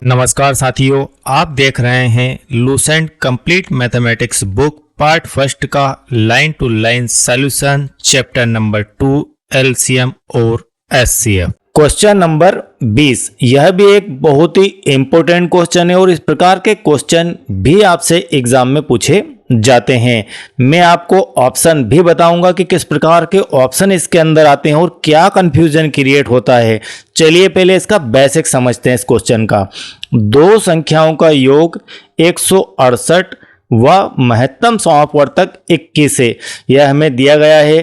नमस्कार साथियों, आप देख रहे हैं Lucent complete mathematics book part first का line to line solution chapter number 2 LCM और एचसीएफ। Question number 20। यह भी एक बहुत ही इंपॉर्टेंट क्वेश्चन है और इस प्रकार के क्वेश्चन भी आपसे एग्जाम में पूछे जाते हैं। मैं आपको ऑप्शन भी बताऊंगा कि किस प्रकार के ऑप्शन इसके अंदर आते हैं और क्या कंफ्यूजन क्रिएट होता है। चलिए पहले इसका बेसिक समझते हैं इस क्वेश्चन का। दो संख्याओं का योग 168 व महत्तम समापवर्तक 21 है। यह हमें दिया गया है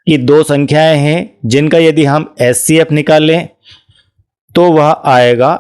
कि दो संख्याएं हैं जिनका यदि हम एचसीएफ निकालें तो वह आएगा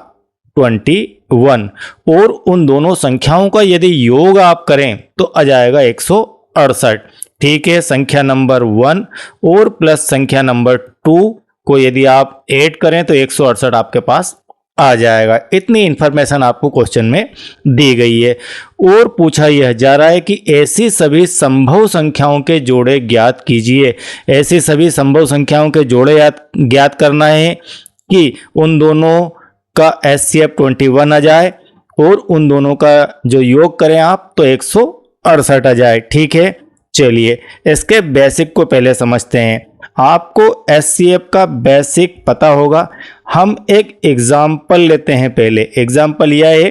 21 और उन दोनों संख्याओं का यदि योग आप करें तो आ जाएगा 168। ठीक है, संख्या नंबर 1 और प्लस संख्या नंबर 2 को यदि आप ऐड करें तो 168 आपके पास आ जाएगा। इतनी इंफॉर्मेशन आपको क्वेश्चन में दी गई है और पूछा यह जा रहा है कि ऐसी सभी संभव संख्याओं के जोड़े ज्ञात कीजिए। ऐसी सभी संभव संख्याओं के जोड़े ज्ञात करना है कि उन दोनों का एचसीएफ 21 आ जाए और उन दोनों का जो योग करें आप तो 168 आ जाए। ठीक है, चलिए इसके बेसिक को पहले समझते हैं। आपको एचसीएफ का बेसिक पता होगा। हम एक एग्जाम्पल लेते हैं। पहले एग्जाम्पल यह है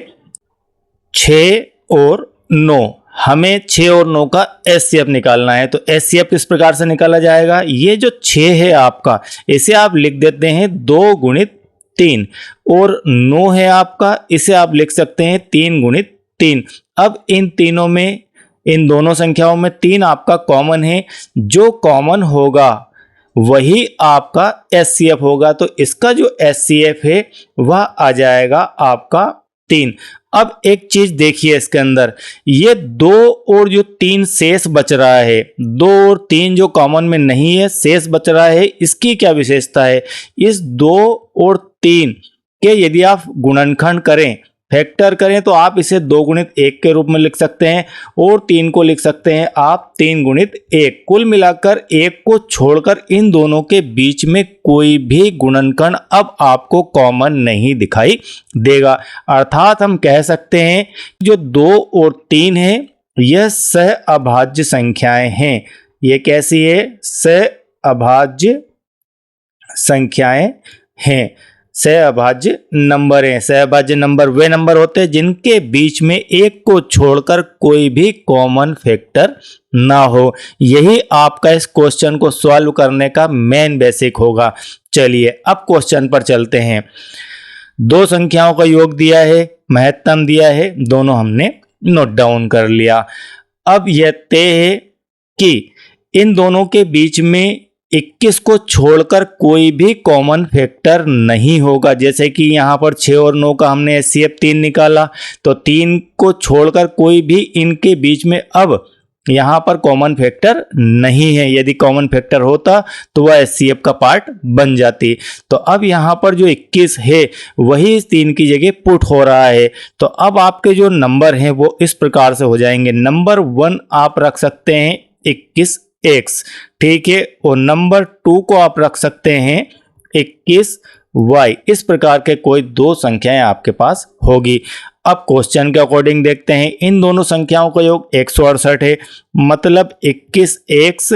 6 और 9। हमें 6 और 9 का एचसीएफ निकालना है तो एचसीएफ इस प्रकार से निकाला जाएगा। ये जो 6 है आपका, इसे आप लिख देते हैं 2 गुणित 3 और 9 है आपका, इसे आप लिख सकते हैं 3 गुणित 3। अब इन तीनों में, इन दोनों संख्याओं में 3 आपका कॉमन है। जो कॉमन होगा वही आपका एचसीएफ होगा तो इसका जो एचसीएफ है वह आ जाएगा आपका 3। अब एक चीज देखिए इसके अंदर, ये 2 और जो 3 शेष बच रहा है, 2 और 3 जो कॉमन में नहीं है शेष बच रहा है, इसकी क्या विशेषता है? इस 2 और 3 के यदि आप गुणनखंड करें, फैक्टर करें तो आप इसे 2 गुणित 1 के रूप में लिख सकते हैं और 3 को लिख सकते हैं आप 3 गुणित 1। कुल मिलाकर 1 को छोड़कर इन दोनों के बीच में कोई भी गुणनखंड अब आपको कॉमन नहीं दिखाई देगा। अर्थात हम कह सकते हैं जो 2 और 3 है यह सहअभाज्य संख्याएं हैं। ये कैसी है? सहअभाज्य संख्याएं हैं, सहअभाज्य नंबर है। सहअभाज्य नंबर वे नंबर होते हैं जिनके बीच में एक को छोड़कर कोई भी कॉमन फैक्टर ना हो। यही आपका इस क्वेश्चन को सॉल्व करने का मेन बेसिक होगा। चलिए अब क्वेश्चन पर चलते हैं। दो संख्याओं का योग दिया है, महत्तम दिया है, दोनों हमने नोट डाउन कर लिया। अब यह तय है कि इन दोनों के बीच में 21 को छोड़कर कोई भी कॉमन फैक्टर नहीं होगा। जैसे कि यहाँ पर 6 और 9 का हमने एचसीएफ 3 निकाला तो 3 को छोड़कर कोई भी इनके बीच में अब यहाँ पर कॉमन फैक्टर नहीं है। यदि कॉमन फैक्टर होता तो वह एचसीएफ का पार्ट बन जाती। तो अब यहाँ पर जो 21 है वही इस 3 की जगह पुट हो रहा है। तो अब आपके जो नंबर हैं वो इस प्रकार से हो जाएंगे। नंबर 1 आप रख सकते हैं 21x, ठीक है, और नंबर 2 को आप रख सकते हैं 21y। इस प्रकार के कोई दो संख्याएं आपके पास होगी। अब क्वेश्चन के अकॉर्डिंग देखते हैं। इन दोनों संख्याओं का योग 168 है, मतलब 21x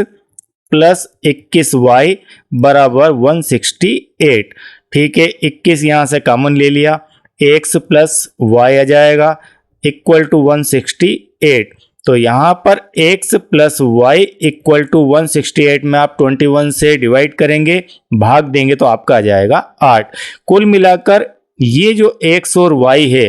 प्लस 21y बराबर 168। ठीक है, 21 यहां से कॉमन ले लिया, x प्लस y आ जाएगा इक्वल टू 168। तो यहाँ पर x plus Y equal to 168 में आप 21 से डिवाइड करेंगे, भाग देंगे तो आपका आ जाएगा 8। कुल मिलाकर ये जो x और y है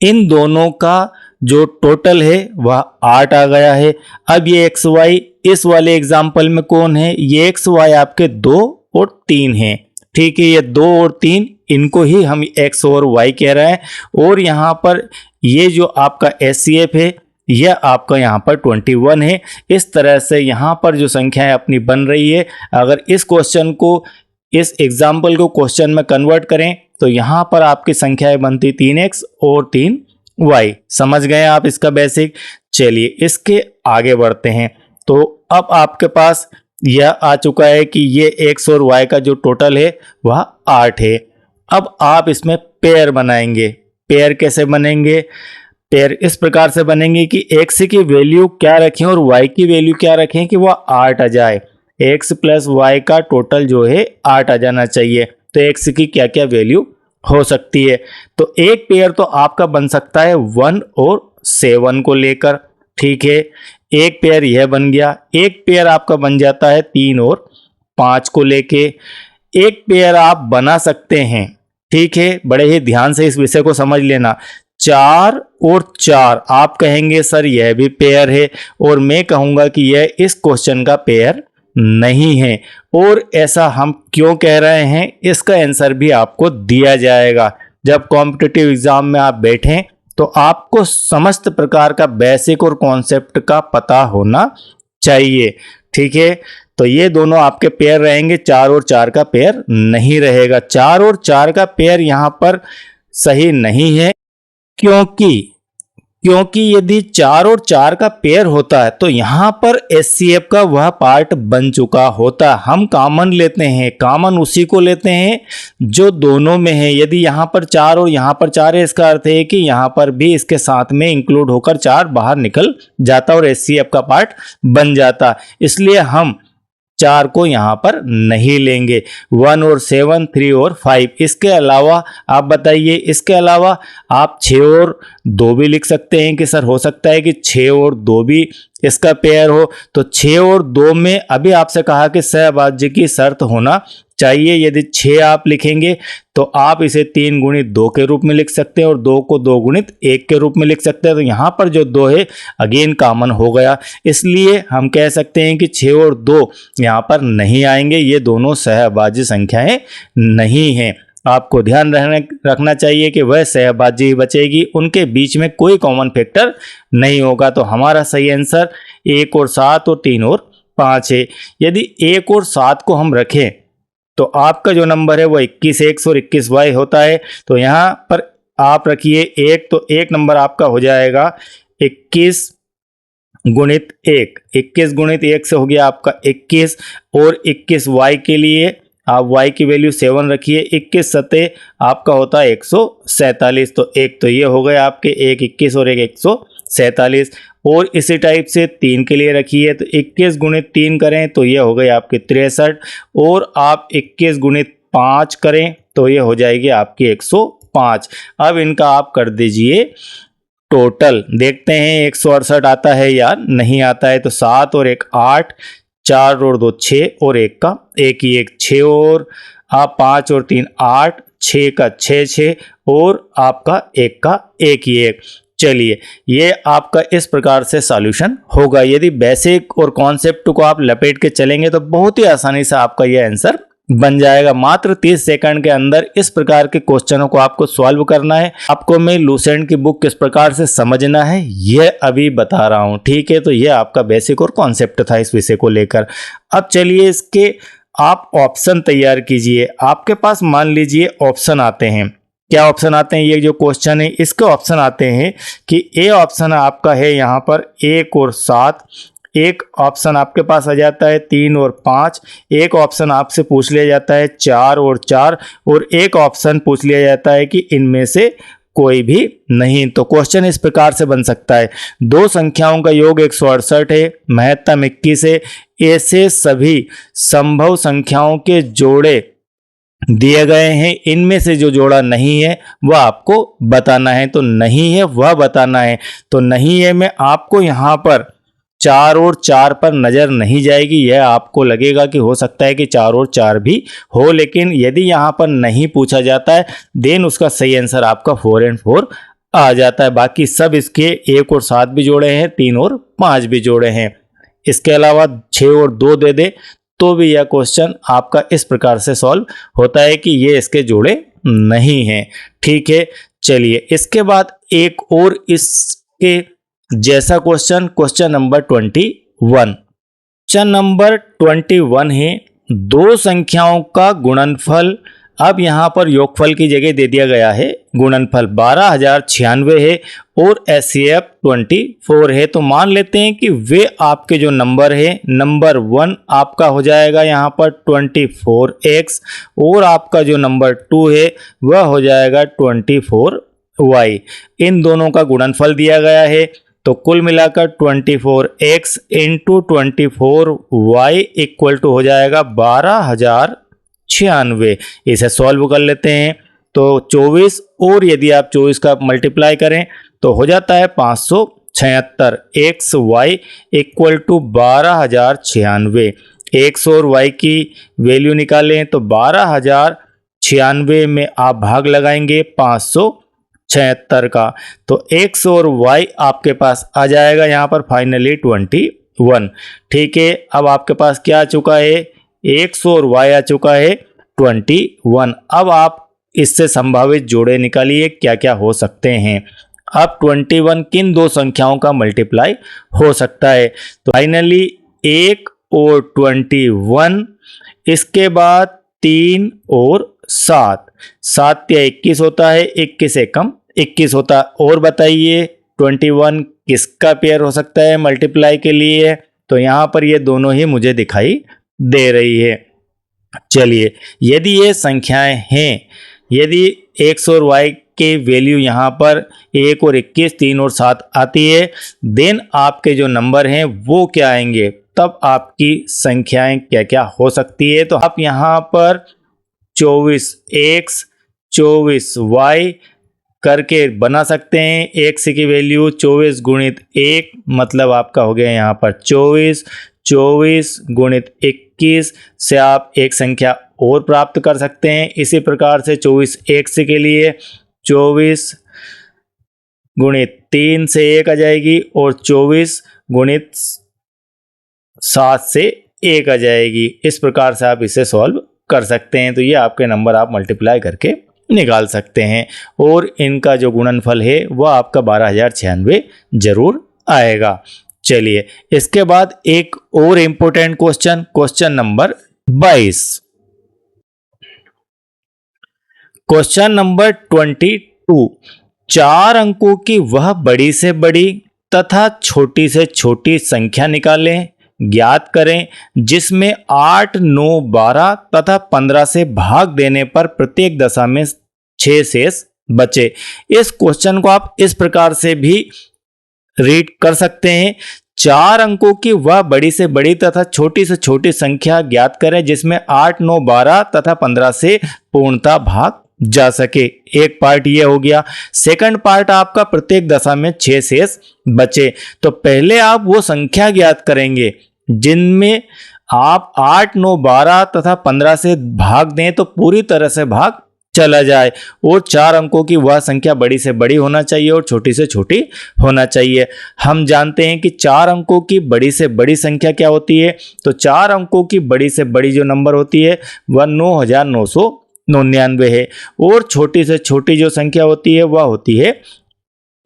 इन दोनों का जो टोटल है वह 8 आ गया है। अब ये x y इस वाले एग्जाम्पल में कौन है? ये x y आपके 2 और 3 हैं। ठीक है, ये 2 और 3 इनको ही हम x और y कह रहे हैं। और यहाँ पर ये जो आपका एचसीएफ है यह आपका यहाँ पर 21 है। इस तरह से यहाँ पर जो संख्याएं अपनी बन रही है, अगर इस क्वेश्चन को, इस एग्जाम्पल को क्वेश्चन में कन्वर्ट करें तो यहाँ पर आपकी संख्याएं बनती 3x और 3y। समझ गए आप इसका बेसिक। चलिए इसके आगे बढ़ते हैं। तो अब आपके पास यह आ चुका है कि ये x और y का जो टोटल है वह 8 है। अब आप इसमें पेयर बनाएंगे। पेयर कैसे बनेंगे? पेयर इस प्रकार से बनेंगे कि x की वैल्यू क्या रखें और y की वैल्यू क्या रखें कि वह 8 आ जाए। x प्लस y का टोटल जो है 8 आ जाना चाहिए। तो x की क्या क्या वैल्यू हो सकती है? तो एक पेयर तो आपका बन सकता है 1 और 7 को लेकर, ठीक है, एक पेयर यह बन गया। एक पेयर आपका बन जाता है 3 और 5 को लेके। एक पेयर आप बना सकते हैं, ठीक है, बड़े ही ध्यान से इस विषय को समझ लेना, 4 और 4। आप कहेंगे सर यह भी पेयर है, और मैं कहूंगा कि यह इस क्वेश्चन का पेयर नहीं है। और ऐसा हम क्यों कह रहे हैं, इसका आंसर भी आपको दिया जाएगा। जब कॉम्पिटिटिव एग्जाम में आप बैठें तो आपको समस्त प्रकार का बेसिक और कॉन्सेप्ट का पता होना चाहिए, ठीक है। तो ये दोनों आपके पेयर रहेंगे, 4 और 4 का पेयर नहीं रहेगा। 4 और 4 का पेयर यहां पर सही नहीं है, क्योंकि यदि 4 और 4 का पेयर होता है तो यहां पर एचसीएफ का वह पार्ट बन चुका होता। हम कॉमन लेते हैं, कॉमन उसी को लेते हैं जो दोनों में है। यदि यहां पर 4 और यहां पर 4 है, इसका अर्थ है कि यहां पर भी इसके साथ में इंक्लूड होकर 4 बाहर निकल जाता और एचसीएफ का पार्ट बन जाता। इसलिए हम 4 को यहां पर नहीं लेंगे। 1 और 7, 3 और 5। इसके अलावा आप बताइए, इसके अलावा आप 6 और 2 भी लिख सकते हैं कि सर हो सकता है कि 6 और 2 भी इसका पेयर हो। तो 6 और 2 में अभी आपसे कहा कि सहभाज्य की शर्त होना चाहिए। यदि 6 आप लिखेंगे तो आप इसे 3 गुणित 2 के रूप में लिख सकते हैं और 2 को 2 गुणित 1 के रूप में लिख सकते हैं। तो यहाँ पर जो 2 है अगेन कॉमन हो गया, इसलिए हम कह सकते हैं कि 6 और 2 यहाँ पर नहीं आएंगे। ये दोनों सहभाज्य संख्याएं नहीं हैं। आपको ध्यान रखना चाहिए कि वह सहभाज्य ही बचेगी, उनके बीच में कोई कॉमन फैक्टर नहीं होगा। तो हमारा सही आंसर 1 और 7 और 3 और 5 है। यदि 1 और 7 को हम रखें तो आपका जो नंबर है वो 21x और 21y होता है। तो यहाँ पर आप रखिए 1, तो 1 नंबर आपका हो जाएगा 21 गुणित 1। 21 गुणित 1 से हो गया आपका 21, और 21y के लिए आप y की वैल्यू 7 रखिए। 21 सते आपका होता है 147। तो एक तो ये हो गए आपके 1 21 और 1 147। और इसी टाइप से 3 के लिए रखिए, तो 21 गुणित 3 करें तो ये हो गए आपके 63, और आप 21 गुणित 5 करें तो ये हो जाएगी आपकी 105। अब इनका आप कर दीजिए टोटल, देखते हैं 168 आता है या नहीं आता है। तो 7 और 1 8, 4 और 2 6 और 1 का 1 ही 1 6, और आप 5 और 3 8, 6 का 6 6, और आपका 1 का 1 ही 1। चलिए, ये आपका इस प्रकार से सॉल्यूशन होगा। यदि बेसिक और कॉन्सेप्ट को आप लपेट के चलेंगे तो बहुत ही आसानी से आपका ये आंसर बन जाएगा। मात्र 30 सेकंड के अंदर इस प्रकार के क्वेश्चनों को आपको सॉल्व करना है। आपको मैं लूसेंट की बुक किस प्रकार से समझना है यह अभी बता रहा हूं, ठीक है। तो यह आपका बेसिक और कॉन्सेप्ट था इस विषय को लेकर। अब चलिए इसके आप ऑप्शन तैयार कीजिए। आपके पास मान लीजिए ऑप्शन आते हैं, क्या ऑप्शन आते हैं, ये जो क्वेश्चन है इसके ऑप्शन आते हैं कि ए ऑप्शन आपका है यहाँ पर 1 और 7, एक ऑप्शन आपके पास आ जाता है 3 और 5, एक ऑप्शन आपसे पूछ लिया जाता है 4 और 4, और एक ऑप्शन पूछ लिया जाता है कि इनमें से कोई भी नहीं। तो क्वेश्चन इस प्रकार से बन सकता है, दो संख्याओं का योग 168 है, महत्तम 21 है, ऐसे सभी संभव संख्याओं के जोड़े दिए गए हैं, इनमें से जो जोड़ा नहीं है वह आपको बताना है। तो नहीं है वह बताना है। तो नहीं है में आपको यहाँ पर 4 और 4 पर नजर नहीं जाएगी। यह आपको लगेगा कि हो सकता है कि 4 और 4 भी हो, लेकिन यदि यहाँ पर नहीं पूछा जाता है देन उसका सही आंसर आपका 4 और 4 आ जाता है। बाकी सब इसके 1 और 7 भी जोड़े हैं, 3 और 5 भी जोड़े हैं। इसके अलावा 6 और 2 दे दे तो भी यह क्वेश्चन आपका इस प्रकार से सॉल्व होता है कि ये इसके जोड़े नहीं हैं, ठीक है। चलिए इसके बाद एक और इसके जैसा क्वेश्चन नंबर 21। क्वेश्चन नंबर 21 है, दो संख्याओं का गुणनफल अब यहाँ पर योगफल की जगह दे दिया गया है गुणनफल 12096 है और HCF 24 है। तो मान लेते हैं कि वे आपके जो नंबर है, नंबर 1 आपका हो जाएगा यहाँ पर 24x और आपका जो नंबर 2 है वह हो जाएगा 24y। इन दोनों का गुणनफल दिया गया है तो कुल मिलाकर 24x into 24y equal to हो जाएगा 12096। इसे सॉल्व कर लेते हैं तो 24 और यदि आप 24 का मल्टीप्लाई करें तो हो जाता है 576। X y equal to 12096। X और वाई की वैल्यू निकालें तो 12096 में आप भाग लगाएंगे 576 का, तो एक्स और वाई आपके पास आ जाएगा यहाँ पर फाइनली 21। ठीक है, अब आपके पास क्या आ चुका है, एक्स और वाई आ चुका है 21। अब आप इससे संभावित जोड़े निकालिए क्या क्या हो सकते हैं। अब 21 किन दो संख्याओं का मल्टीप्लाई हो सकता है, तो फाइनली 1 और 21, इसके बाद 3 और 7, 7 या 21 होता है, 21 से कम 21 होता है। और बताइए 21 किसका पेयर हो सकता है मल्टीप्लाई के लिए, तो यहाँ पर ये दोनों ही मुझे दिखाई दे रही है। चलिए, यदि ये संख्याएं हैं, यदि एक्स और वाई के वैल्यू यहाँ पर 1 और 21, 3 और 7 आती है, देन आपके जो नंबर हैं वो क्या आएंगे, तब आपकी संख्याएं क्या क्या हो सकती है। तो आप यहाँ पर 24x 24y करके बना सकते हैं। x की वैल्यू 24 गुणित 1 मतलब आपका हो गया यहाँ पर 24, 24 गुणित 21 से आप एक संख्या और प्राप्त कर सकते हैं। इसी प्रकार से 24x के लिए 24 गुणित 3 से 1 आ जाएगी और 24 गुणित 7 से 1 आ जाएगी। इस प्रकार से आप इसे सॉल्व कर सकते हैं। तो ये आपके नंबर आप मल्टीप्लाई करके निकाल सकते हैं और इनका जो गुणनफल है वह आपका 12096 जरूर आएगा। चलिए, इसके बाद एक और important question, question number 22। Question number 22, 4 अंकों की वह बड़ी से बड़ी तथा छोटी से छोटी संख्या निकालें, ज्ञात करें जिसमें 8, 9, 12 तथा 15 से भाग देने पर प्रत्येक दशा में 6 शेष बचे। इस क्वेश्चन को आप इस प्रकार से भी रीड कर सकते हैं, 4 अंकों की वह बड़ी से बड़ी तथा छोटी से छोटी संख्या ज्ञात करें जिसमें 8, 9, 12 तथा 15 से पूर्णतः भाग जा सके। एक पार्ट ये हो गया। सेकंड पार्ट आपका प्रत्येक दशा में 6 शेष बचे। तो पहले आप वो संख्या ज्ञात करेंगे जिनमें आप 8, 9, 12 तथा 15 से भाग दें तो पूरी तरह से भाग चला जाए और 4 अंकों की वह संख्या बड़ी से बड़ी होना चाहिए और छोटी से छोटी होना चाहिए। हम जानते हैं कि 4 अंकों की बड़ी से बड़ी संख्या क्या होती है, तो 4 अंकों की बड़ी से बड़ी जो नंबर होती है वह 9999 है और छोटी से छोटी जो संख्या होती है वह होती है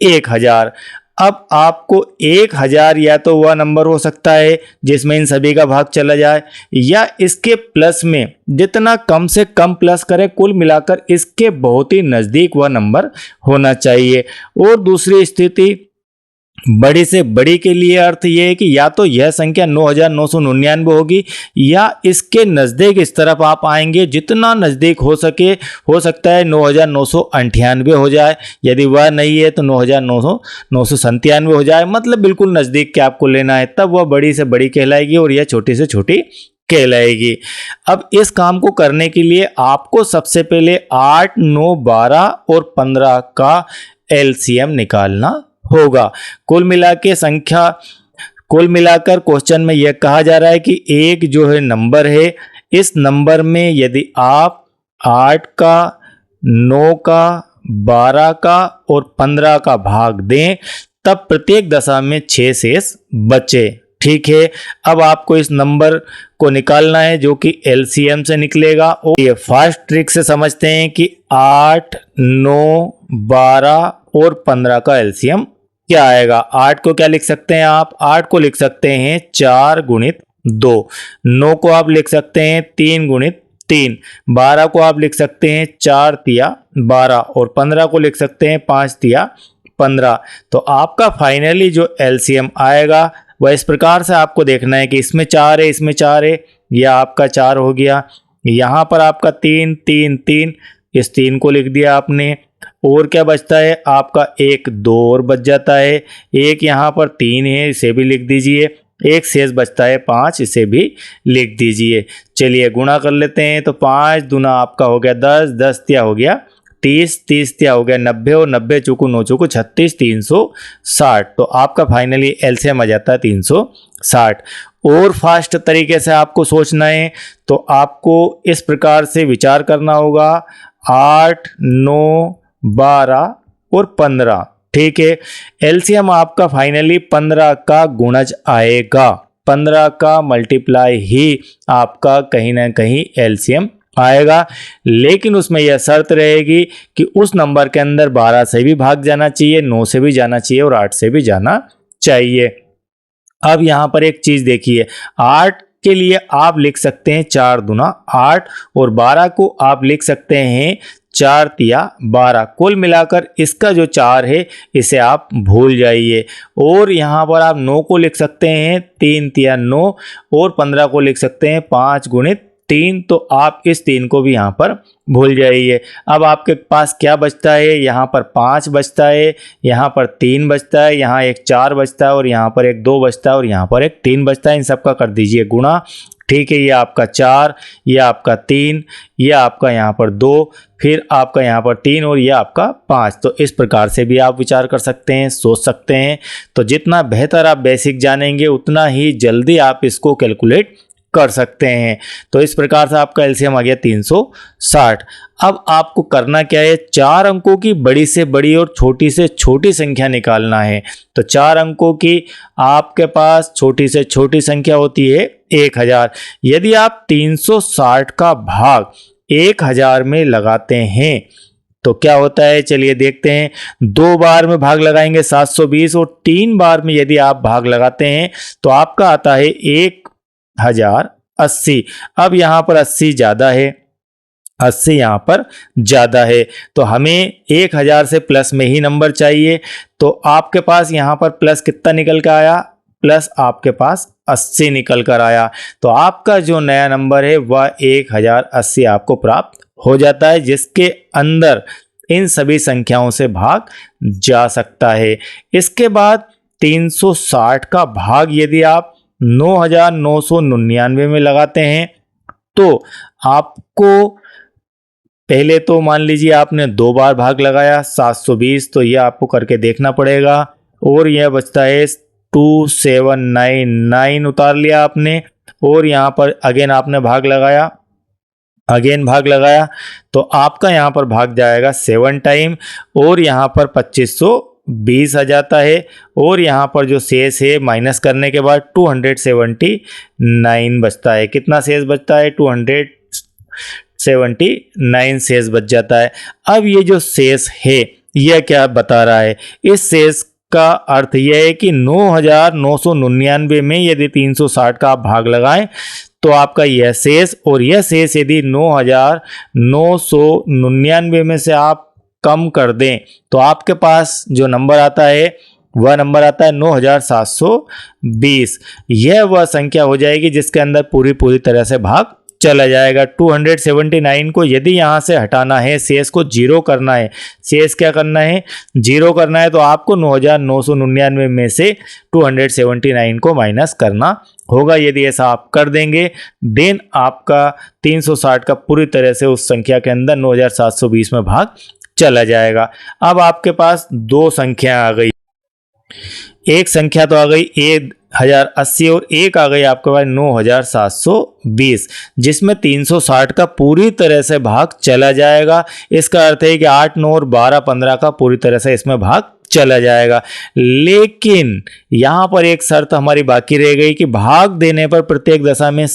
1000। अब आपको 1000 या तो वह नंबर हो सकता है जिसमें इन सभी का भाग चला जाए, या इसके प्लस में जितना कम से कम प्लस करें, कुल मिलाकर इसके बहुत ही नज़दीक वह नंबर होना चाहिए। और दूसरी स्थिति बड़ी से बड़ी के लिए अर्थ यह है कि या तो यह संख्या 9999 होगी या इसके नज़दीक इस तरफ आप आएंगे, जितना नज़दीक हो सके, हो सकता है 9998 हो जाए, यदि वह नहीं है तो 9997 हो जाए, मतलब बिल्कुल नज़दीक के आपको लेना है, तब वह बड़ी से बड़ी कहलाएगी और यह छोटी से छोटी कहलाएगी। अब इस काम को करने के लिए आपको सबसे पहले 8, 9, 12 और 15 का LCM निकालना होगा। कुल मिलाकर क्वेश्चन में यह कहा जा रहा है कि एक जो है नंबर है, इस नंबर में यदि आप 8 का, 9 का, 12 का और 15 का भाग दें तब प्रत्येक दशा में 6 शेष बचे। ठीक है, अब आपको इस नंबर को निकालना है जो कि LCM से निकलेगा और ये फास्ट ट्रिक से समझते हैं कि 8, 9, 12 और 15 का LCM क्या आएगा। 8 को क्या लिख सकते हैं आप, 8 को लिख सकते हैं 4 गुणित 2, 9 को आप लिख सकते हैं 3 गुणित 3, 12 को आप लिख सकते हैं 4 तिया 12 और 15 को लिख सकते हैं 5 तिया 15। तो आपका फाइनली जो एलसीएम आएगा वह इस प्रकार से आपको देखना है कि इसमें 4 है, इसमें 4 है, यह आपका 4 हो गया। यहाँ पर आपका 3 3 3, इस 3 को लिख दिया आपने। और क्या बचता है आपका 1 2 और बच जाता है। एक यहाँ पर 3 है, इसे भी लिख दीजिए। एक शेष बचता है 5, इसे भी लिख दीजिए। चलिए गुणा कर लेते हैं। तो 5 दूना आपका हो गया 10, 10 तिया हो गया 30, 30 तिया हो गया 90 और 90 चौको 9 चौको 36, 360। तो आपका फाइनली एलसीएम आ जाता है 360। और फास्ट तरीके से आपको सोचना है तो आपको इस प्रकार से विचार करना होगा 8 9 12 और 15। ठीक है, एलसीएम आपका फाइनली 15 का गुणज आएगा। 15 का मल्टीप्लाई ही आपका कहीं ना कहीं एलसीएम आएगा। लेकिन उसमें यह शर्त रहेगी कि उस नंबर के अंदर 12 से भी भाग जाना चाहिए, 9 से भी जाना चाहिए और 8 से भी जाना चाहिए। अब यहाँ पर एक चीज देखिए, 8 के लिए आप लिख सकते हैं 4 दूना 8 और 12 को आप लिख सकते हैं 4 तिया 12। कुल मिलाकर इसका जो 4 है इसे आप भूल जाइए। और यहाँ पर आप 9 को लिख सकते हैं 3 तिया 9 और 15 को लिख सकते हैं 5 गुणित 3। तो आप इस 3 को भी यहाँ पर भूल जाइए। अब आपके पास क्या बचता है, यहाँ पर 5 बचता है, यहाँ पर 3 बचता है, यहाँ एक 4 बचता है और यहाँ पर एक 2 बचता है और यहाँ पर एक 3 बचता है। इन सब का कर दीजिए गुणा। ठीक है, ये आपका 4, ये आपका 3, ये आपका यहाँ पर 2, फिर आपका यहाँ पर 3 और ये आपका 5। तो इस प्रकार से भी आप विचार कर सकते हैं, सोच सकते हैं। तो जितना बेहतर आप बेसिक जानेंगे उतना ही जल्दी आप इसको कैलकुलेट कर सकते हैं। तो इस प्रकार से आपका एलसीएम आ गया 360। अब आपको करना क्या है, 4 अंकों की बड़ी से बड़ी और छोटी से छोटी संख्या निकालना है। तो 4 अंकों की आपके पास छोटी से छोटी संख्या होती है 1000। यदि आप 360 का भाग 1000 में लगाते हैं तो क्या होता है, चलिए देखते हैं। 2 बार में भाग लगाएंगे 720 और 3 बार में यदि आप भाग लगाते हैं तो आपका आता है 1080। अब यहाँ पर 80 ज्यादा है, 80 यहाँ पर ज्यादा है, तो हमें 1000 से प्लस में ही नंबर चाहिए। तो आपके पास यहाँ पर प्लस कितना निकल कर आया, प्लस आपके पास 80 निकल कर आया। तो आपका जो नया नंबर है वह 1080 आपको प्राप्त हो जाता है, जिसके अंदर इन सभी संख्याओं से भाग जा सकता है। इसके बाद 360 का भाग यदि आप 9999 में लगाते हैं तो आपको पहले तो मान लीजिए आपने 2 बार भाग लगाया 720, तो यह आपको करके देखना पड़ेगा। और यह बचता है 2799 उतार लिया आपने और यहाँ पर अगेन आपने भाग लगाया, अगेन भाग लगाया तो आपका यहाँ पर भाग जाएगा 7 टाइम और यहाँ पर 2520 आ जाता है। और यहाँ पर जो शेष है माइनस करने के बाद 279 बचता है। कितना शेष बचता है, 279 शेष बच जाता है। अब ये जो शेष है यह क्या बता रहा है, इस शेष का अर्थ यह है कि 9999 में यदि 360 का आप भाग लगाएं तो आपका यह शेष और यह शेष यदि 9999 में से आप कम कर दें तो आपके पास जो नंबर आता है वह नंबर आता है 9720। यह वह संख्या हो जाएगी जिसके अंदर पूरी तरह से भाग चला जाएगा। 279 को यदि यहाँ से हटाना है, शेष को जीरो करना है, शेष क्या करना है, जीरो करना है, तो आपको 9999 में से 279 को माइनस करना होगा। यदि ऐसा आप कर देंगे देन आपका 360 का पूरी तरह से उस संख्या के अंदर 9720 में भाग चला जाएगा। अब आपके पास 2 संख्या आ गई, एक संख्या तो आ गई 1080 और एक आ गई आपके पास 9720, जिसमें 360 का पूरी तरह से भाग चला जाएगा। इसका अर्थ है कि 8 9 और 12 15 का पूरी तरह से इसमें भाग चला जाएगा। लेकिन यहाँ पर एक शर्त हमारी बाकी रह गई कि भाग देने पर प्रत्येक दशा में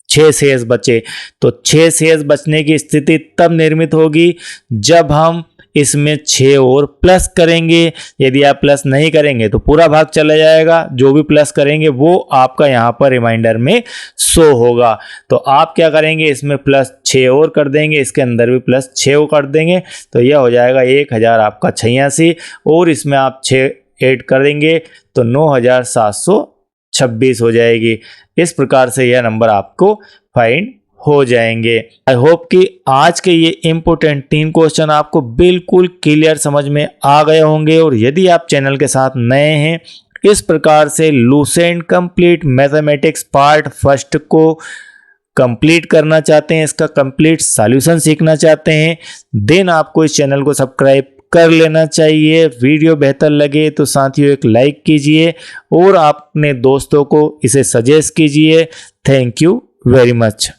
6 शेष बचे। तो 6 शेष बचने की स्थिति तब निर्मित होगी जब हम इसमें 6 और प्लस करेंगे। यदि आप प्लस नहीं करेंगे तो पूरा भाग चला जाएगा, जो भी प्लस करेंगे वो आपका यहाँ पर रिमाइंडर में शो होगा। तो आप क्या करेंगे, इसमें प्लस 6 और कर देंगे, इसके अंदर भी प्लस 6 और कर देंगे, तो यह हो जाएगा 1000 आपका 86, और इसमें आप 6 ऐड कर देंगे तो 9726 हो जाएगी। इस प्रकार से यह नंबर आपको फाइंड हो जाएंगे। आई होप कि आज के ये इंपॉर्टेंट 3 क्वेश्चन आपको बिल्कुल क्लियर समझ में आ गए होंगे। और यदि आप चैनल के साथ नए हैं, इस प्रकार से Lucent complete mathematics part first को कंप्लीट करना चाहते हैं, इसका कंप्लीट सॉल्यूशन सीखना चाहते हैं, देन आपको इस चैनल को सब्सक्राइब कर लेना चाहिए। वीडियो बेहतर लगे तो साथियों एक लाइक कीजिए और अपने दोस्तों को इसे सजेस्ट कीजिए। Thank you very much.